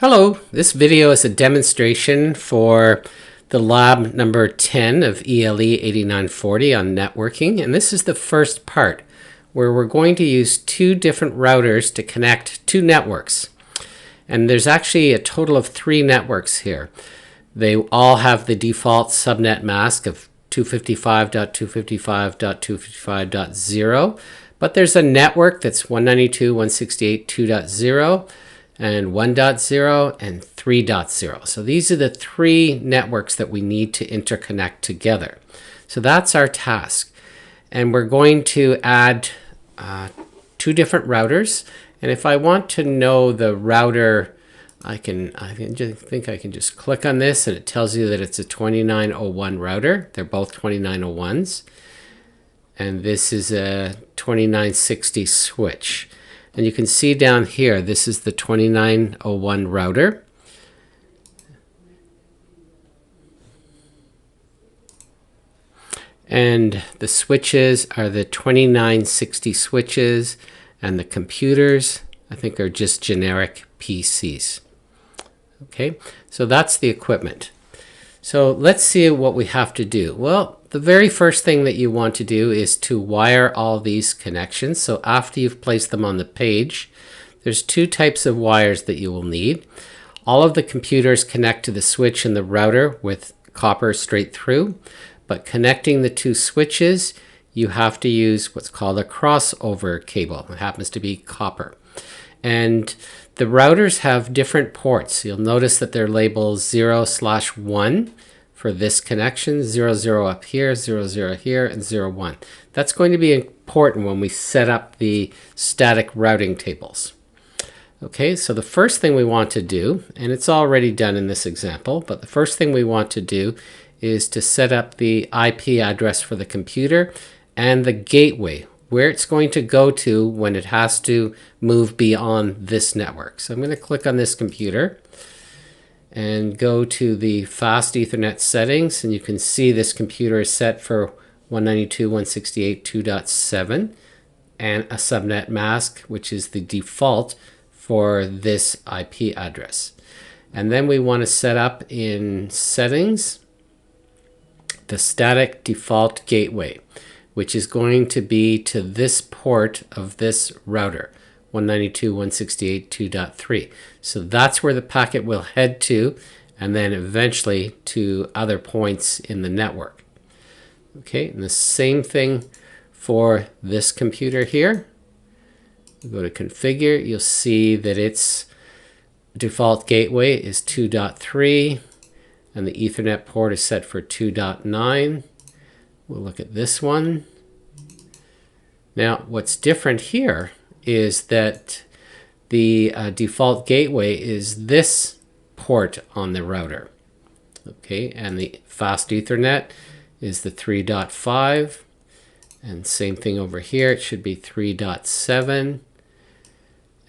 Hello, this video is a demonstration for the lab number 10 of ELE 8940 on networking, and this is the first part where we're going to use two different routers to connect two networks. And there's actually a total of three networks here. They all have the default subnet mask of 255.255.255.0, but there's a network that's 192.168.2.0 and 1.0 and 3.0. So these are the three networks that we need to interconnect together. So that's our task. And we're going to add two different routers. And if I want to know the router, I think I can just click on this and it tells you that it's a 2901 router. They're both 2901s. And this is a 2960 switch. And you can see down here, this is the 2901 router. And the switches are the 2960 switches, and the computers, I think, are just generic PCs. Okay, so that's the equipment. So let's see what we have to do. Well, the very first thing that you want to do is to wire all these connections. So after you've placed them on the page, there's two types of wires that you will need. All of the computers connect to the switch and the router with copper straight through, but connecting the two switches, you have to use what's called a crossover cable. It happens to be copper. And the routers have different ports. You'll notice that they're labeled 0/1 for this connection, 00 up here, 00 here, and 01. That's going to be important when we set up the static routing tables. Okay, so the first thing we want to do, and it's already done in this example, but the first thing we want to do is to set up the IP address for the computer and the gateway, where it's going to go to when it has to move beyond this network. So I'm going to click on this computer and go to the fast Ethernet settings, and you can see this computer is set for 192.168.2.7 and a subnet mask, which is the default for this IP address. And then we want to set up in settings the static default gateway, which is going to be to this port of this router, 192.168.2.3. So that's where the packet will head to, and then eventually to other points in the network. Okay, and the same thing for this computer here. You go to configure, you'll see that its default gateway is 2.3, and the Ethernet port is set for 2.9. We'll look at this one. Now, what's different here is that the default gateway is this port on the router. Okay, and the fast Ethernet is the 3.5, and same thing over here, it should be 3.7,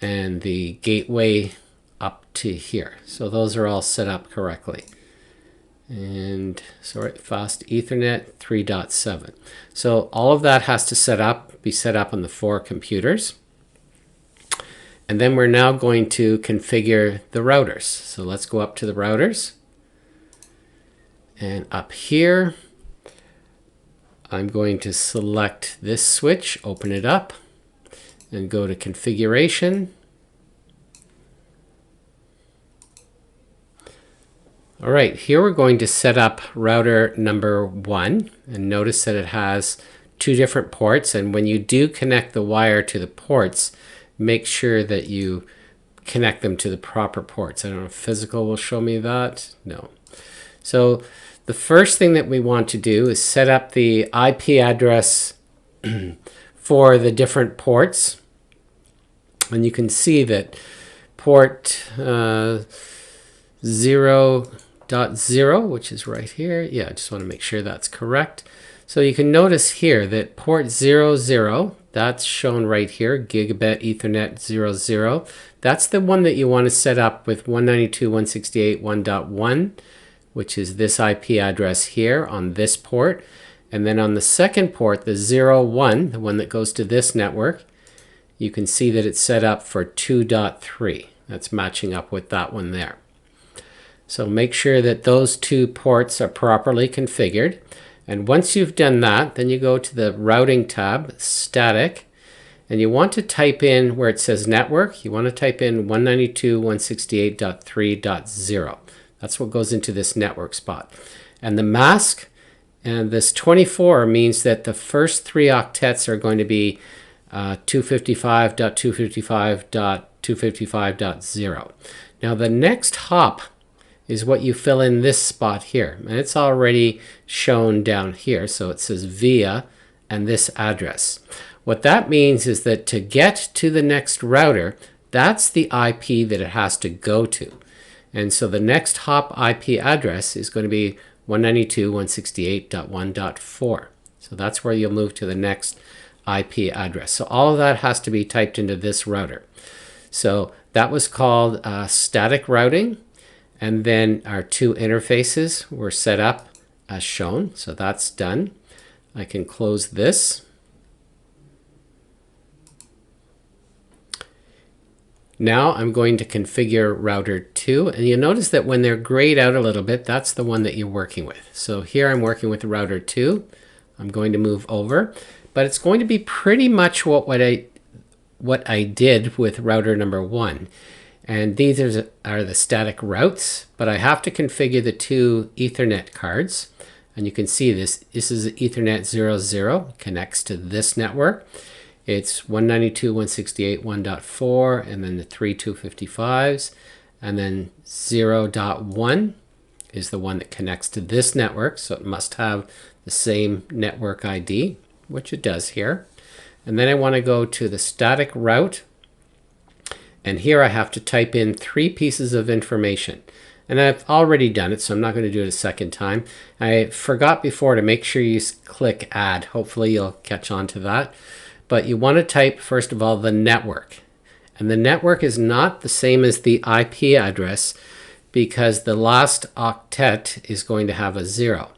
and the gateway up to here. So those are all set up correctly. And sorry, fast Ethernet 3.7. So all of that has to be set up on the four computers. And then we're now going to configure the routers. So let's go up to the routers. And up here, I'm going to select this switch, open it up, and go to configuration. All right, here we're going to set up router number 1, and notice that it has two different ports, and when you do connect the wire to the ports, make sure that you connect them to the proper ports. I don't know if physical will show me that. No. So the first thing that we want to do is set up the IP address for the different ports, and you can see that port 0.0, which is right here. Yeah, I just want to make sure that's correct. So you can notice here that port 00, that's shown right here, gigabit Ethernet 00. That's the one that you want to set up with 192.168.1.1, which is this IP address here on this port. And then on the second port, the 01, the one that goes to this network, you can see that it's set up for 2.3. That's matching up with that one there. So make sure that those two ports are properly configured. And once you've done that, then you go to the routing tab, static, and you want to type in where it says network, you want to type in 192.168.3.0. That's what goes into this network spot. And the mask, and this 24 means that the first three octets are going to be 255.255.255.0. Now the next hop is what you fill in this spot here. And it's already shown down here. So it says via and this address. What that means is that to get to the next router, that's the IP that it has to go to. And so the next hop IP address is going to be 192.168.1.4. So that's where you'll move to the next IP address. So all of that has to be typed into this router. So that was called static routing. And then our two interfaces were set up as shown. So that's done. I can close this. Now I'm going to configure router 2. And you'll notice that when they're grayed out a little bit, that's the one that you're working with. So here I'm working with router 2. I'm going to move over. But it's going to be pretty much what I did with router number 1. And these are the static routes, but I have to configure the two Ethernet cards. And you can see this. This is Ethernet 00, connects to this network. It's 192.168.1.4, and then the three 255s. And then 0.1 is the one that connects to this network. So it must have the same network ID, which it does here. And then I want to go to the static route. And here I have to type in three pieces of information. And I've already done it, so I'm not going to do it a second time. I forgot before to make sure you click add. Hopefully you'll catch on to that. But you want to type, first of all, the network. And the network is not the same as the IP address because the last octet is going to have a 0.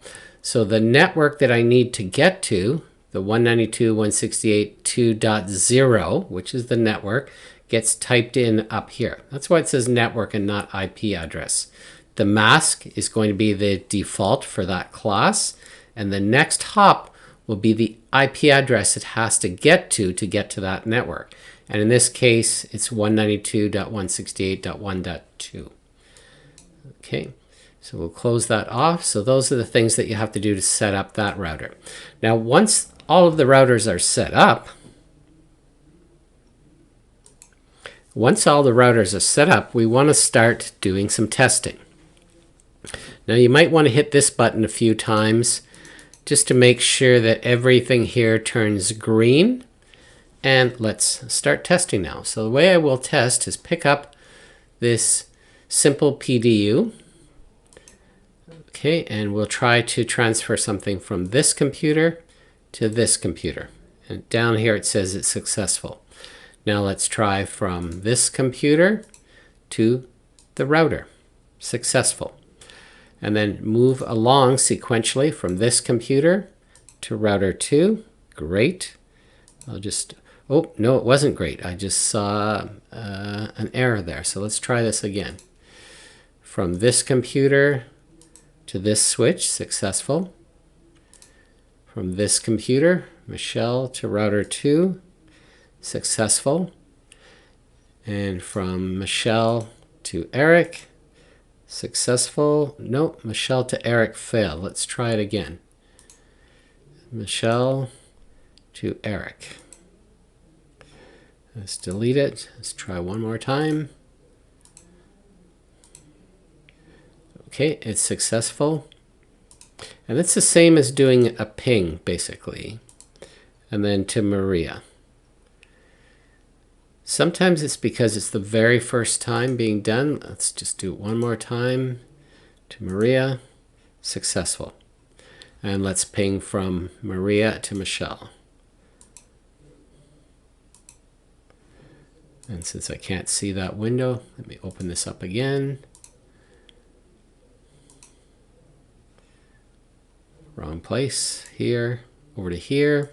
So the network that I need to get to, the 192.168.2.0, which is the network, gets typed in up here. That's why it says network and not IP address. The mask is going to be the default for that class, and the next hop will be the IP address it has to get to that network. And in this case, it's 192.168.1.2. Okay, so we'll close that off. So those are the things that you have to do to set up that router. Now, once all of the routers are set up, we want to start doing some testing. Now you might want to hit this button a few times just to make sure that everything here turns green. And let's start testing now. So the way I will test is pick up this simple PDU. Okay, and we'll try to transfer something from this computer to this computer. And down here it says it's successful. Now let's try from this computer to the router. Successful. And then move along sequentially from this computer to router 2. Great. Oh, no, it wasn't great. I just saw an error there. So let's try this again. From this computer to this switch, successful. From this computer, Michelle, to router 2. Successful. And from Michelle to Eric, successful. No, Michelle to Eric failed. Let's try it again. Michelle to Eric. Let's delete it. Let's try one more time. Okay, it's successful. And it's the same as doing a ping, basically. And then to Maria. Sometimes it's because it's the very first time being done. Let's just do it one more time. To Maria, successful. And let's ping from Maria to Michelle. And since I can't see that window, let me open this up again. Wrong place. Here, over to here.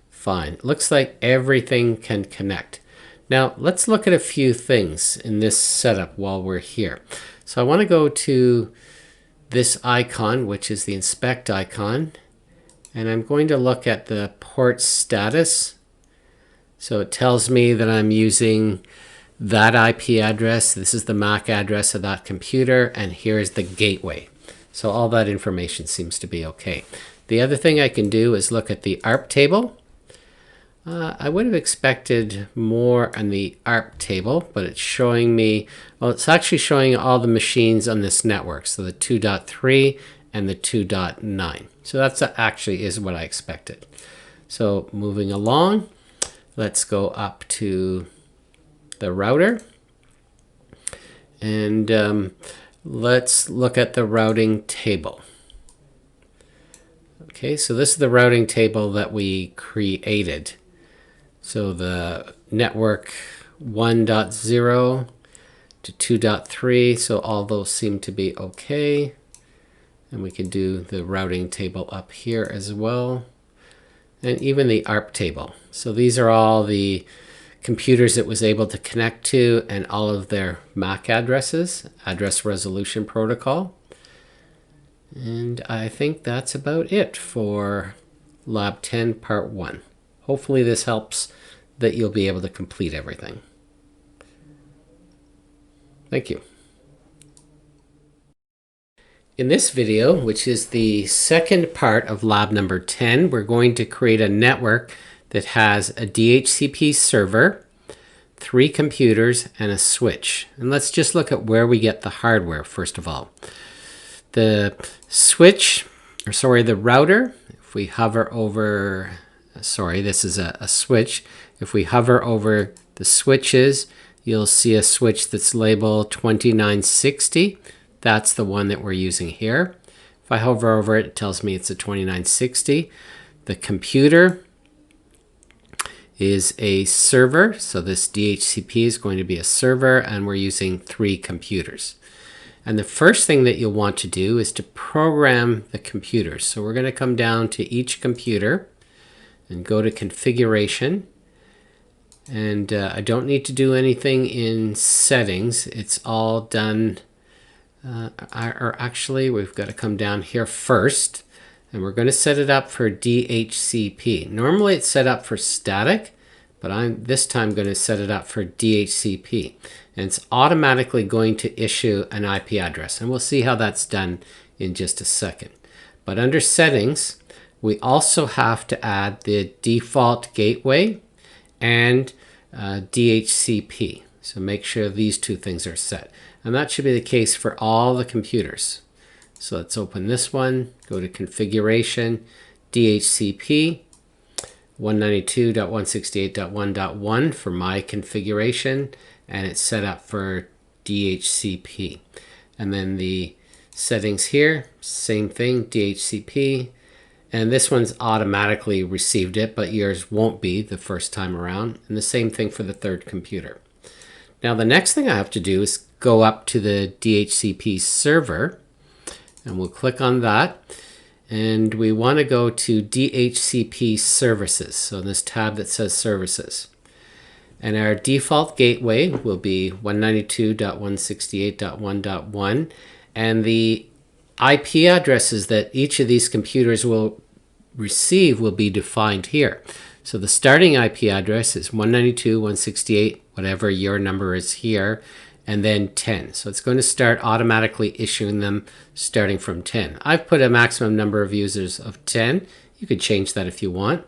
Fine. It looks like everything can connect. Now let's look at a few things in this setup while we're here. So I want to go to this icon, which is the inspect icon, and I'm going to look at the port status. So it tells me that I'm using that IP address. This is the MAC address of that computer, and here's the gateway. So all that information seems to be okay. The other thing I can do is look at the ARP table. I would have expected more on the ARP table, but it's showing me, well, it's actually showing all the machines on this network. So the 2.3 and the 2.9. So that's actually is what I expected. So moving along, let's go up to the router. And let's look at the routing table. Okay, so this is the routing table that we created. So the network 1.0 to 2.3, so all those seem to be okay. And we can do the routing table up here as well. And even the ARP table. So these are all the computers it was able to connect to and all of their MAC addresses, address resolution protocol. And I think that's about it for Lab 10 Part 1. Hopefully this helps that you'll be able to complete everything. Thank you. In this video, which is the second part of lab number 10, we're going to create a network that has a DHCP server, 3 computers, and a switch. And let's just look at where we get the hardware first of all. The switch, the router, if we hover over, this is a switch. If we hover over the switches, you'll see a switch that's labeled 2960. That's the one that we're using here. If I hover over it, it tells me it's a 2960. The computer is a server. So this DHCP is going to be a server, and we're using 3 computers. And the first thing that you'll want to do is to program the computers. So we're going to come down to each computer and go to configuration. And I don't need to do anything in settings. It's all done. Or actually, we've got to come down here first. And we're going to set it up for DHCP. Normally it's set up for static, but I'm this time going to set it up for DHCP. And it's automatically going to issue an IP address. And we'll see how that's done in just a second. But under settings, we also have to add the default gateway and DHCP. So make sure these 2 things are set. And that should be the case for all the computers. So let's open this one, go to configuration, DHCP, 192.168.1.1 for my configuration, and it's set up for DHCP. And then the settings here, same thing, DHCP. And this one's automatically received it, but yours won't be the first time around. And the same thing for the 3rd computer. Now the next thing I have to do is go up to the DHCP server, and we'll click on that. And we want to go to DHCP Services. So in this tab that says Services. And our default gateway will be 192.168.1.1. And the IP addresses that each of these computers will receive will be defined here. So the starting IP address is 192.168, whatever your number is here, and then 10. So it's going to start automatically issuing them starting from 10. I've put a maximum number of users of 10. You could change that if you want.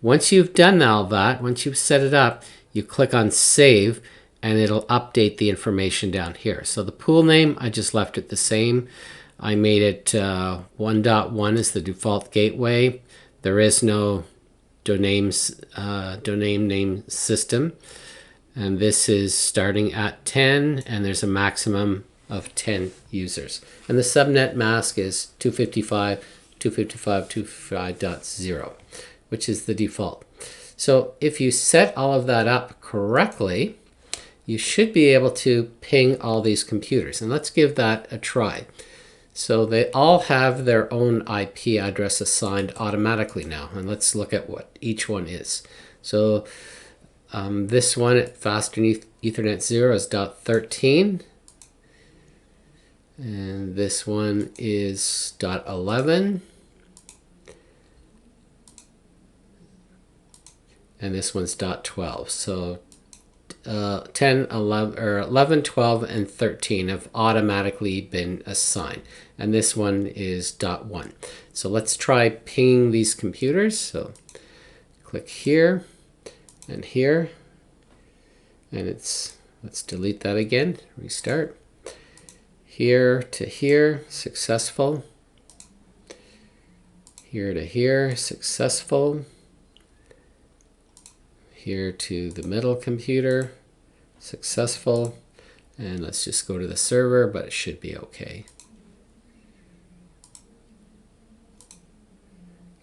Once you've done all that, once you've set it up, you click on Save, and it'll update the information down here. So the pool name, I just left it the same. I made it 1.1 is the default gateway. There is no domain name system. And this is starting at 10, and there's a maximum of 10 users. And the subnet mask is 255.255.255.0, which is the default. So if you set all of that up correctly, you should be able to ping all these computers. And let's give that a try. So they all have their own IP address assigned automatically now. And let's look at what each one is. So This one at Faster Ethernet 0 is .13. And this one is .11. And this one's .12. So 10, 11, or 11, 12, and 13 have automatically been assigned. And this one is .1. So let's try pinging these computers. So click here and here. And let's delete that again, restart. Here to here, successful. Here to here, successful. Here to the middle computer, successful. And let's just go to the server, but it should be okay.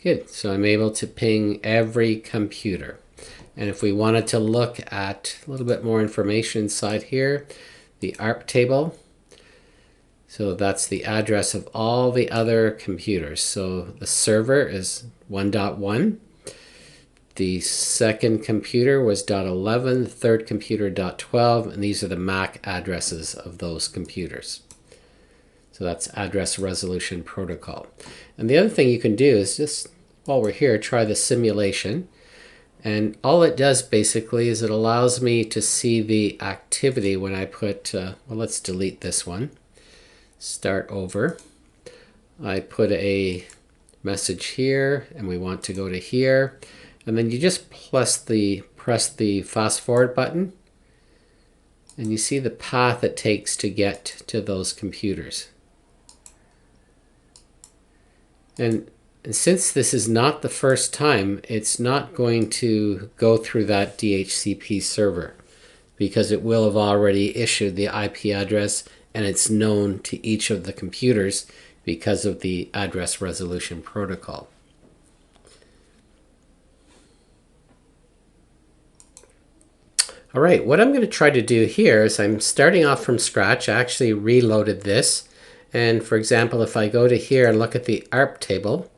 Good, so I'm able to ping every computer. And if we wanted to look at a little bit more information inside here, the ARP table. So that's the address of all the other computers. So the server is 1.1. The second computer was .11, the third computer .12, and these are the MAC addresses of those computers. So that's Address Resolution Protocol. And the other thing you can do is just, while we're here, try the simulation. And all it does basically is it allows me to see the activity when I put, well, let's delete this one. Start over. I put a message here, and we want to go to here. And then you just press the fast forward button, and you see the path it takes to get to those computers. And since this is not the first time, it's not going to go through that DHCP server because it will have already issued the IP address and it's known to each of the computers because of the Address Resolution Protocol. All right, what I'm going to try to do here is I'm starting off from scratch. I actually reloaded this. And for example, if I go to here and look at the ARP table,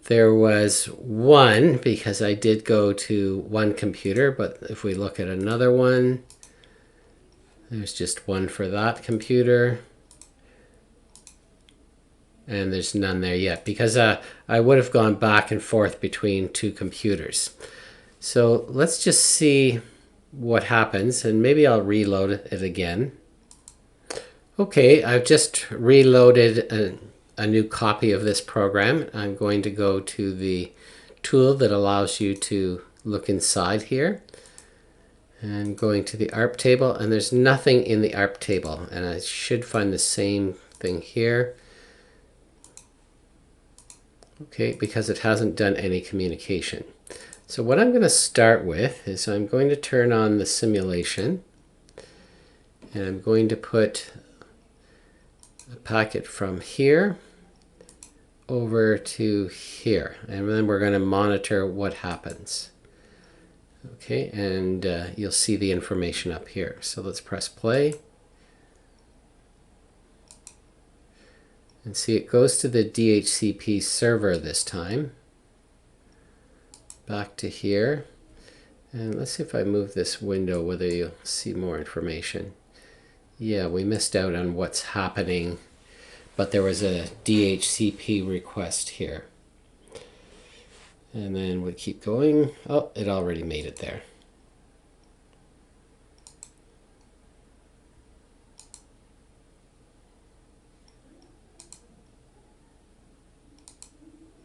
there was one because I did go to one computer. But if we look at another one, there's just one for that computer. And there's none there yet because I would have gone back and forth between two computers. So let's just see what happens, and maybe I'll reload it again. Okay, I've just reloaded a new copy of this program. I'm going to go to the tool that allows you to look inside here and going to the ARP table, and there's nothing in the ARP table, and I should find the same thing here. Okay, because it hasn't done any communication. So what I'm going to start with is I'm going to turn on the simulation, and I'm going to put a packet from here over to here, and then we're going to monitor what happens. Okay, and you'll see the information up here. So let's press play. And see, it goes to the DHCP server this time. Back to here. And let's see if I move this window, whether you'll see more information. Yeah, we missed out on what's happening, but there was a DHCP request here. And then we keep going. Oh, it already made it there.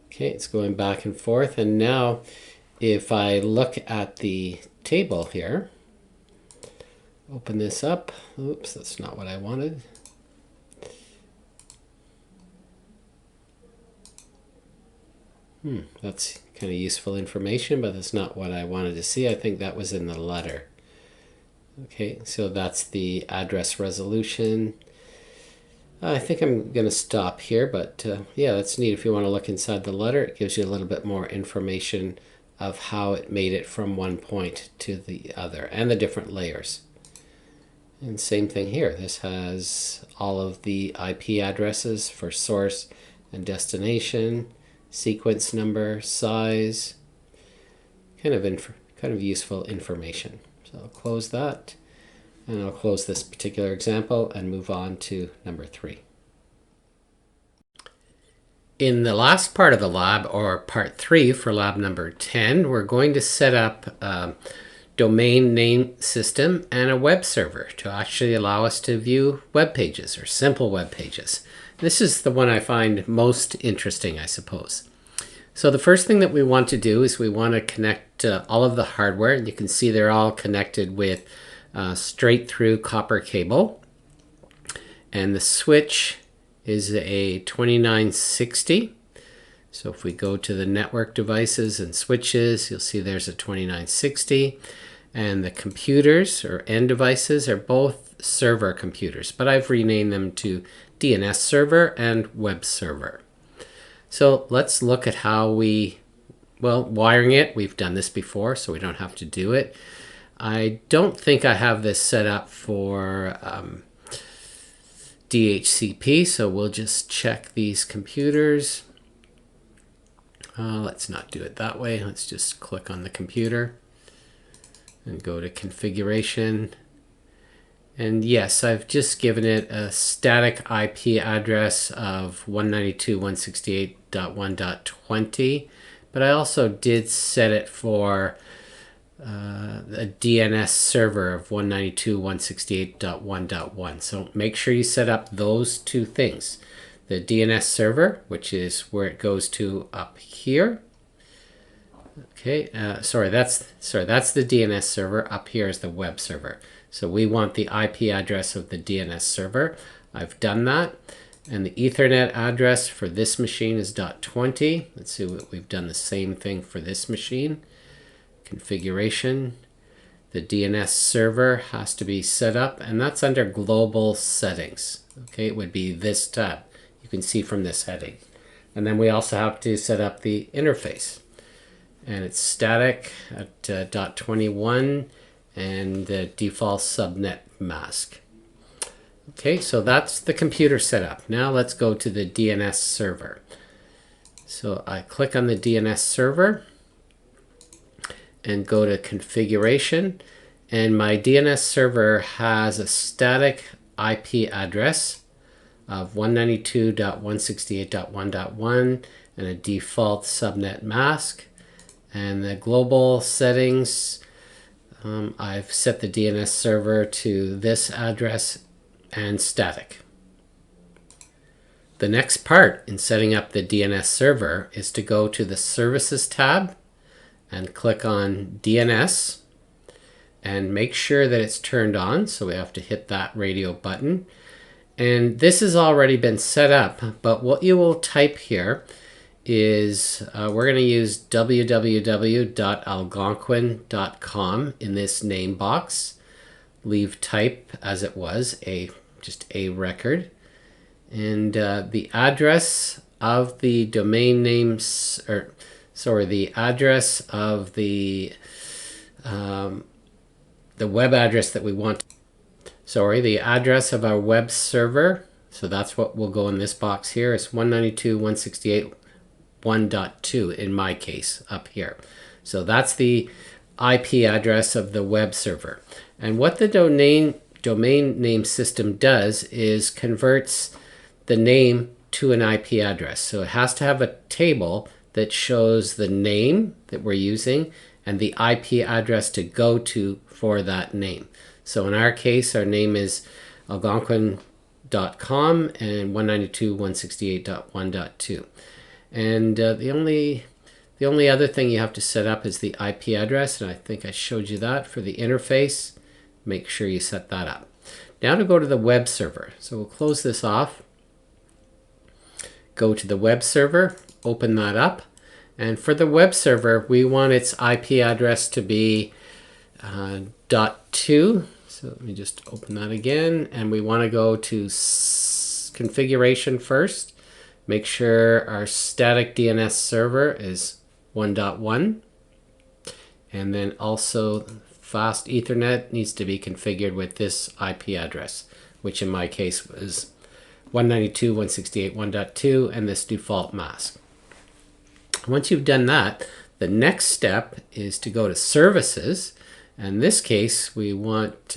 Okay, it's going back and forth, and now if I look at the table here, open this up. Oops, that's not what I wanted. That's kind of useful information, but that's not what I wanted to see. I think that was in the letter. Okay, so that's the address resolution. I think I'm going to stop here, but yeah, that's neat. If you want to look inside the letter, it gives you a little bit more information of how it made it from one point to the other and the different layers. And same thing here. This has all of the IP addresses for source and destination, sequence number, size, kind of kind of useful information. So I'll close that, and I'll close this particular example and move on to number 3. In the last part of the lab, or part 3 for lab number 10, we're going to set up a domain name system and a web server to actually allow us to view web pages, or simple web pages. This is the one I find most interesting, I suppose. So the first thing that we want to do is we want to connect all of the hardware, and you can see they're all connected with straight through copper cable. And the switch is a 2960. So if we go to the network devices and switches, you'll see there's a 2960. And the computers, or end devices, are both server computers, but I've renamed them to DNS server and web server. So let's look at how wiring it. We've done this before, so we don't have to do it. I don't think I have this set up for DHCP, so we'll just check these computers. Let's not do it that way. Let's just click on the computer and go to configuration. And yes, I've just given it a static IP address of 192.168.1.20, but I also did set it for a DNS server of 192.168.1.1. So make sure you set up those two things. The DNS server, which is where it goes to up here. Okay, that's the DNS server. Up here is the web server. So we want the IP address of the DNS server. I've done that. And the Ethernet address for this machine is .20. Let's see what we've done the same thing for this machine. Configuration. The DNS server has to be set up, and that's under global settings. Okay, it would be this tab. You can see from this heading. And then we also have to set up the interface. And it's static at .21 and the default subnet mask. Okay, so that's the computer setup. Now let's go to the DNS server. So I click on the DNS server and go to configuration, and my DNS server has a static IP address of 192.168.1.1 and a default subnet mask. And the global settings, I've set the DNS server to this address and static. The next part in setting up the DNS server is to go to the Services tab and click on DNS and make sure that it's turned on. So we have to hit that radio button. And this has already been set up, but what you will type here is we're going to use www.algonquin.com in this name box. Leave type as it was, just a record. And the address of the domain names, the address of the web address that we want. The address of our web server. So that's what will go in this box here. It's 192.168.1.2 in my case up here. So that's the IP address of the web server. And what the domain name system does is converts the name to an IP address. So it has to have a table that shows the name that we're using and the IP address to go to for that name. So in our case, our name is algonquin.com and 192.168.1.2. And the only other thing you have to set up is the IP address, and I think I showed you that for the interface. Make sure you set that up. Now to go to the web server. So we'll close this off. Go to the web server, open that up. And for the web server, we want its IP address to be .2. So let me just open that again. And we want to go to configuration first. Make sure our static DNS server is 1.1. And then also fast Ethernet needs to be configured with this IP address, which in my case was 192.168.1.2 and this default mask. Once you've done that, The next step is to go to Services. In this case, we want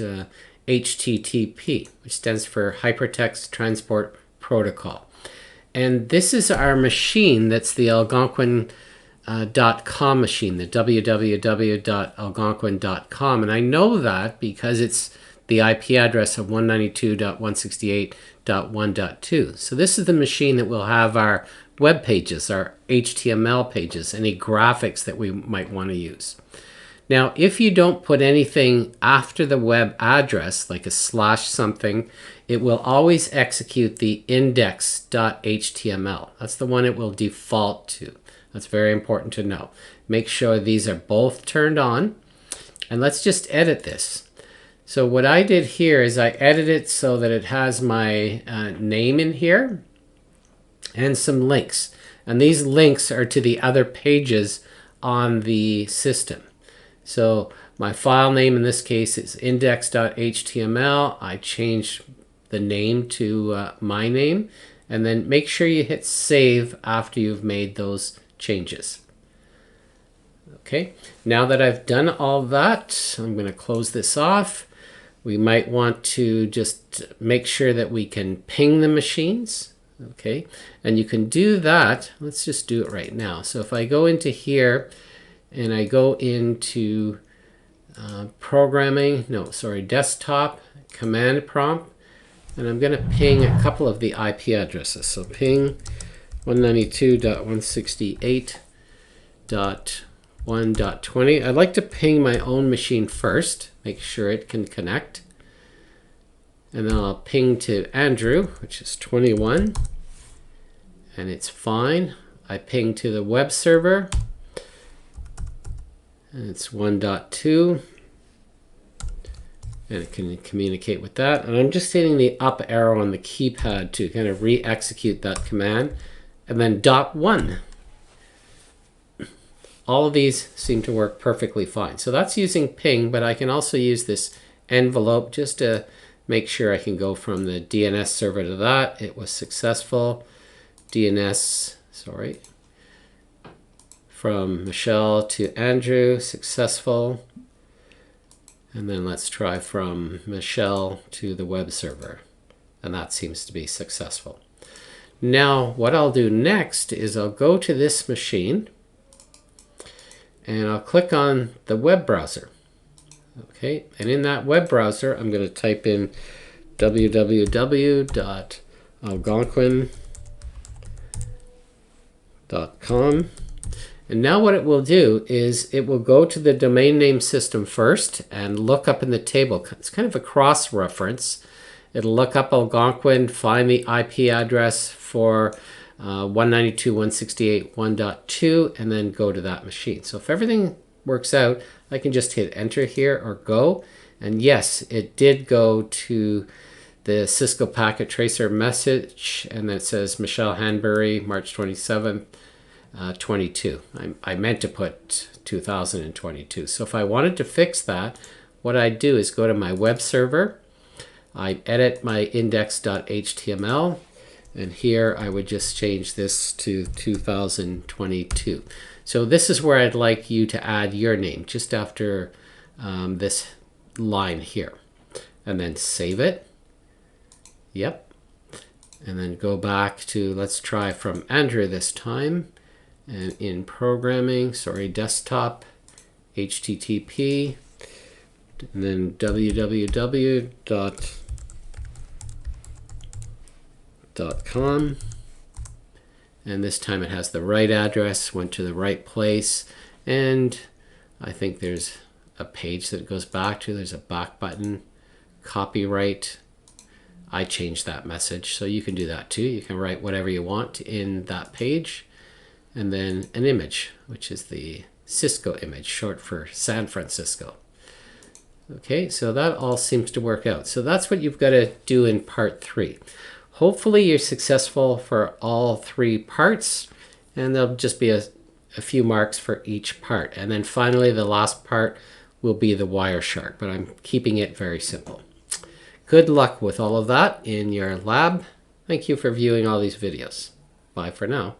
HTTP, which stands for Hypertext Transport Protocol. And this is our machine that's the Algonquin.com machine, the www.algonquin.com. And I know that because it's the IP address of 192.168.1.2. So this is the machine that will have our web pages, our HTML pages, any graphics that we might want to use. Now, if you don't put anything after the web address, like a slash something, it will always execute the index.html. That's the one it will default to. That's very important to know. Make sure these are both turned on. And let's just edit this. So what I did here is I edited it so that it has my name in here and some links. And these links are to the other pages on the system. So my file name in this case is index.html. I changed the name to my name. And then make sure you hit save after you've made those changes. Okay, now that I've done all that, I'm going to close this off. We might want to just make sure that we can ping the machines. Okay, and you can do that. Let's just do it right now. So if I go into here and I go into desktop, command prompt, and I'm going to ping a couple of the IP addresses. So ping 192.168.1.20. I'd like to ping my own machine first, make sure it can connect. And then I'll ping to Andrew, which is 21, and it's fine. I ping to the web server, and it's 1.2, and it can communicate with that. And I'm just hitting the up arrow on the keypad to kind of re-execute that command. And then .1. All of these seem to work perfectly fine. So that's using ping, but I can also use this envelope just to make sure I can go from the DNS server to that. It was successful. From Michelle to Andrew, successful. And then let's try from Michelle to the web server. And that seems to be successful. Now, what I'll do next is I'll go to this machine and I'll click on the web browser. Okay, and in that web browser, I'm going to type in www.algonquin.com. And now what it will do is it will go to the domain name system first and look up in the table. It's kind of a cross-reference. It'll look up Algonquin, find the IP address for 192.168.1.2, and then go to that machine. So if everything works out, I can just hit enter here or go. And yes, it did go to the Cisco packet tracer message, and it says Michelle Hanbury, March 27th. 22. I meant to put 2022. So if I wanted to fix that, what I'd do is go to my web server. I edit my index.html, and here I would just change this to 2022. So this is where I'd like you to add your name, just after this line here. And then save it. Yep. And then go back to, let's try from Andrew this time. And in programming, desktop, HTTP, and then www.com. And this time it has the right address, went to the right place. And I think there's a page that it goes back to. There's a back button, copyright. I changed that message, so you can do that too. You can write whatever you want in that page. And then an image, which is the Cisco image, short for San Francisco. Okay, so that all seems to work out. So that's what you've got to do in part 3. Hopefully you're successful for all 3 parts, and there'll just be a few marks for each part. And then finally, the last part will be the Wireshark, but I'm keeping it very simple. Good luck with all of that in your lab. Thank you for viewing all these videos. Bye for now.